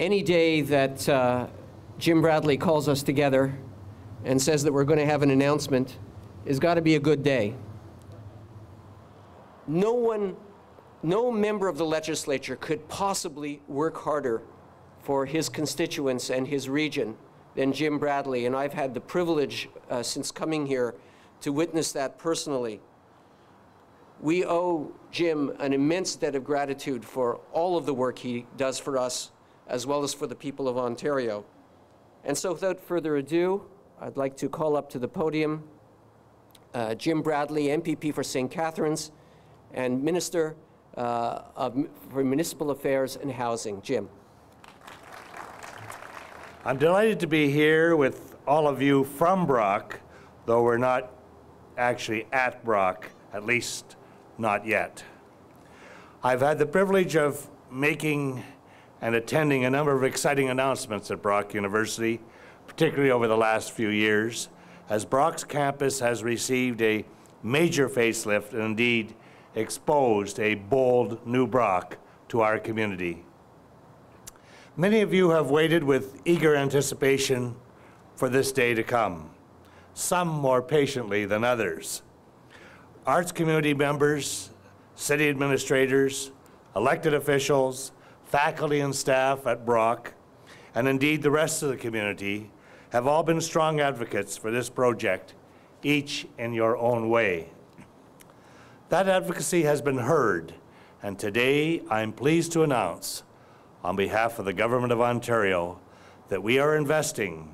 Any day that Jim Bradley calls us together and says that we're going to have an announcement has got to be a good day. No member of the legislature could possibly work harder for his constituents and his region than Jim Bradley, and I've had the privilege since coming here to witness that personally. We owe Jim an immense debt of gratitude for all of the work he does for us, as well as for the people of Ontario. And so without further ado, I'd like to call up to the podium Jim Bradley, MPP for St. Catharines and Minister for Municipal Affairs and Housing. Jim. I'm delighted to be here with all of you from Brock, though we're not actually at Brock, at least not yet. I've had the privilege of making and attending a number of exciting announcements at Brock University, particularly over the last few years, as Brock's campus has received a major facelift and indeed exposed a bold new Brock to our community. Many of you have waited with eager anticipation for this day to come, some more patiently than others. Arts community members, city administrators, elected officials, faculty and staff at Brock, and indeed the rest of the community have all been strong advocates for this project, each in your own way. That advocacy has been heard, and today I'm pleased to announce, on behalf of the Government of Ontario, that we are investing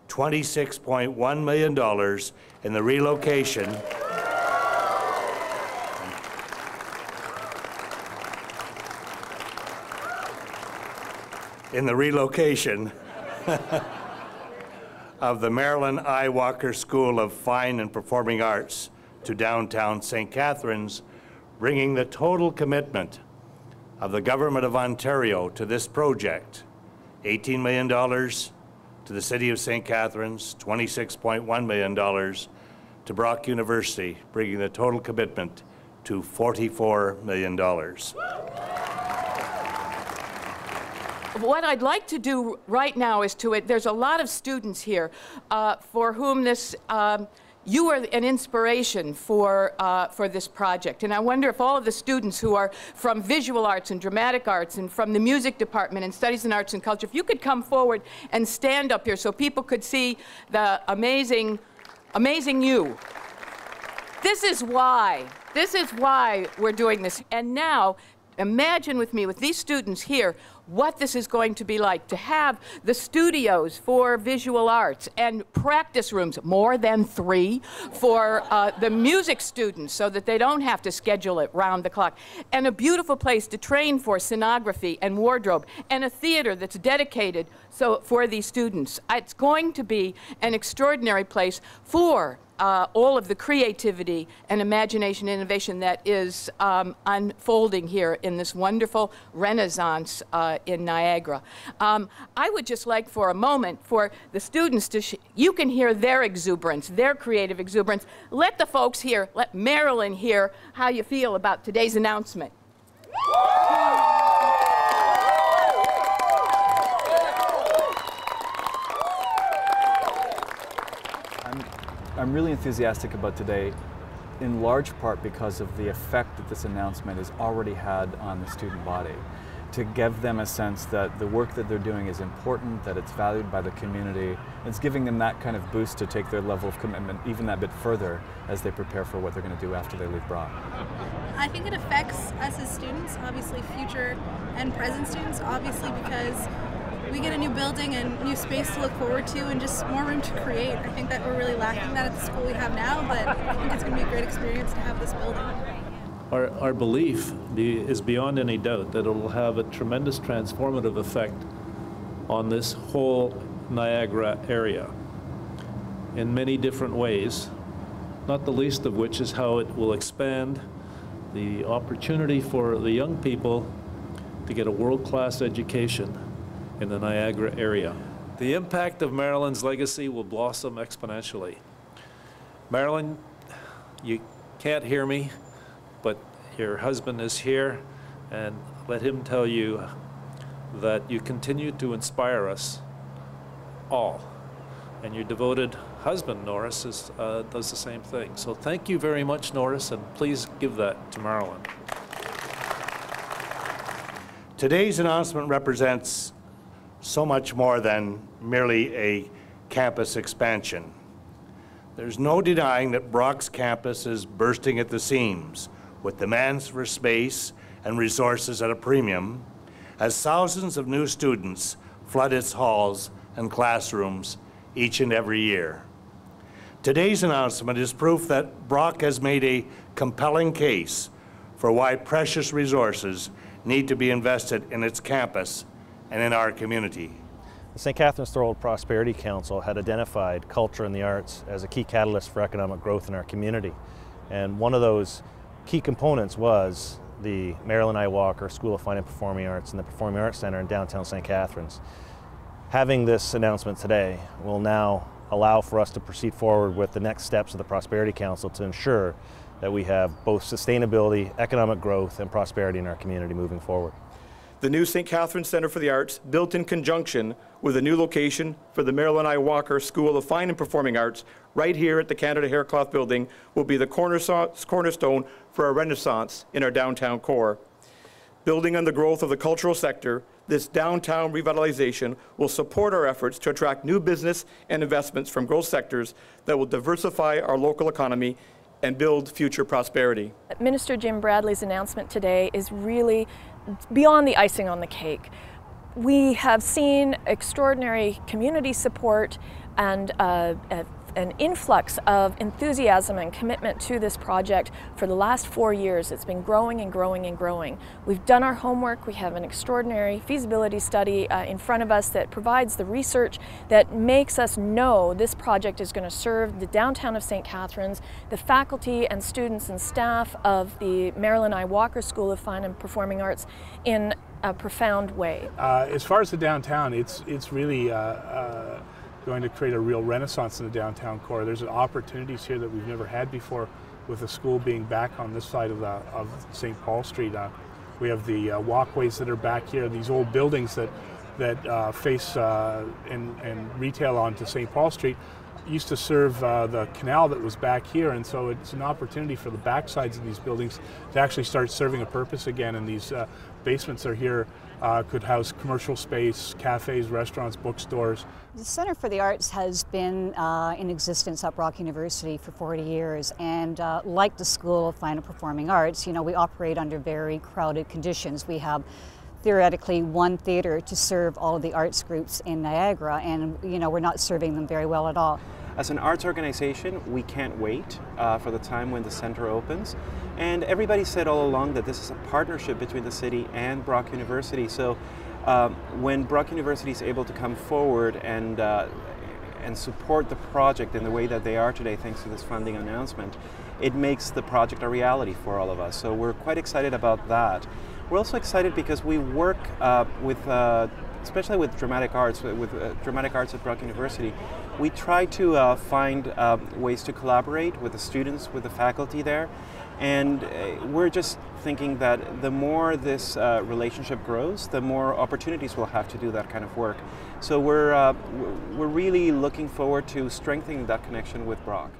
$26.1 million in the relocation of the Marilyn I. Walker School of Fine and Performing Arts to downtown St. Catharines, bringing the total commitment of the Government of Ontario to this project, $18 million to the City of St. Catharines, $26.1 million to Brock University, bringing the total commitment to $44 million. What I'd like to do right now is there's a lot of students here for whom this, you are an inspiration for this project. And I wonder if all of the students who are from visual arts and dramatic arts and from the music department and studies in arts and culture, if you could come forward and stand up here so people could see the amazing you. This is why we're doing this. And now, imagine with me, with these students here, what this is going to be like to have the studios for visual arts and practice rooms, more than 3, for the music students so that they don't have to schedule it round the clock, and a beautiful place to train for scenography and wardrobe, and a theater that's dedicated for these students. It's going to be an extraordinary place for all of the creativity and imagination and innovation that is unfolding here in this wonderful renaissance in Niagara. I would just like for a moment for the students to, you can hear their exuberance, their creative exuberance. Let the folks hear, let Marilyn hear how you feel about today's announcement. I'm really enthusiastic about today, in large part because of the effect that this announcement has already had on the student body. To give them a sense that the work that they're doing is important, that it's valued by the community. It's giving them that kind of boost to take their level of commitment even that bit further as they prepare for what they're going to do after they leave Brock. I think it affects us as students, obviously future and present students, obviously because we get a new building and new space to look forward to and just more room to create. I think that we're really lacking that at the school we have now, but I think it's going to be a great experience to have this building. Our belief is beyond any doubt that it will have a tremendous transformative effect on this whole Niagara area in many different ways, not the least of which is how it will expand the opportunity for the young people to get a world-class education in the Niagara area. The impact of Marilyn's legacy will blossom exponentially. Marilyn, you can't hear me, but your husband is here, and let him tell you that you continue to inspire us all. And your devoted husband, Norris, does the same thing. So thank you very much, Norris, and please give that to Marilyn. Today's announcement represents so much more than merely a campus expansion. There's no denying that Brock's campus is bursting at the seams with demands for space and resources at a premium as thousands of new students flood its halls and classrooms each and every year. Today's announcement is proof that Brock has made a compelling case for why precious resources need to be invested in its campus and in our community. The St. Catharines Thorold Prosperity Council had identified culture and the arts as a key catalyst for economic growth in our community. And one of those key components was the Marilyn I Walker School of Fine and Performing Arts and the Performing Arts Centre in downtown St. Catharines. Having this announcement today will now allow for us to proceed forward with the next steps of the Prosperity Council to ensure that we have both sustainability, economic growth, and prosperity in our community moving forward. The new St. Catharines Centre for the Arts, built in conjunction with a new location for the Marilyn I Walker School of Fine and Performing Arts, right here at the Canada Haircloth Building, will be the cornerstone for a renaissance in our downtown core. Building on the growth of the cultural sector, this downtown revitalization will support our efforts to attract new business and investments from growth sectors that will diversify our local economy and build future prosperity. Minister Jim Bradley's announcement today is really beyond the icing on the cake. We have seen extraordinary community support and an influx of enthusiasm and commitment to this project for the last 4 years. It's been growing and growing and growing. We've done our homework. We have an extraordinary feasibility study in front of us that provides the research that makes us know this project is going to serve the downtown of St. Catharines, the faculty and students and staff of the Marilyn I Walker School of Fine and Performing Arts in a profound way. As far as the downtown, it's really going to create a real renaissance in the downtown core. There's opportunities here that we've never had before, with the school being back on this side of St. Paul Street. We have the walkways that are back here, these old buildings that face and retail onto St. Paul Street used to serve the canal that was back here, and so it's an opportunity for the backsides of these buildings to actually start serving a purpose again, and these basements are here could house commercial space, cafes, restaurants, bookstores. The Centre for the Arts has been in existence at Brock University for 40 years, and like the School of Fine and Performing Arts, we operate under very crowded conditions. We have theoretically one theatre to serve all of the arts groups in Niagara, and we're not serving them very well at all. As an arts organization, we can't wait for the time when the centre opens. And everybody said all along that this is a partnership between the city and Brock University. So when Brock University is able to come forward and support the project in the way that they are today, thanks to this funding announcement, it makes the project a reality for all of us. So we're quite excited about that. We're also excited because we work especially with dramatic arts, dramatic arts at Brock University. We try to find ways to collaborate with the students, with the faculty there, and we're just thinking that the more this relationship grows, the more opportunities we'll have to do that kind of work. So we're really looking forward to strengthening that connection with Brock.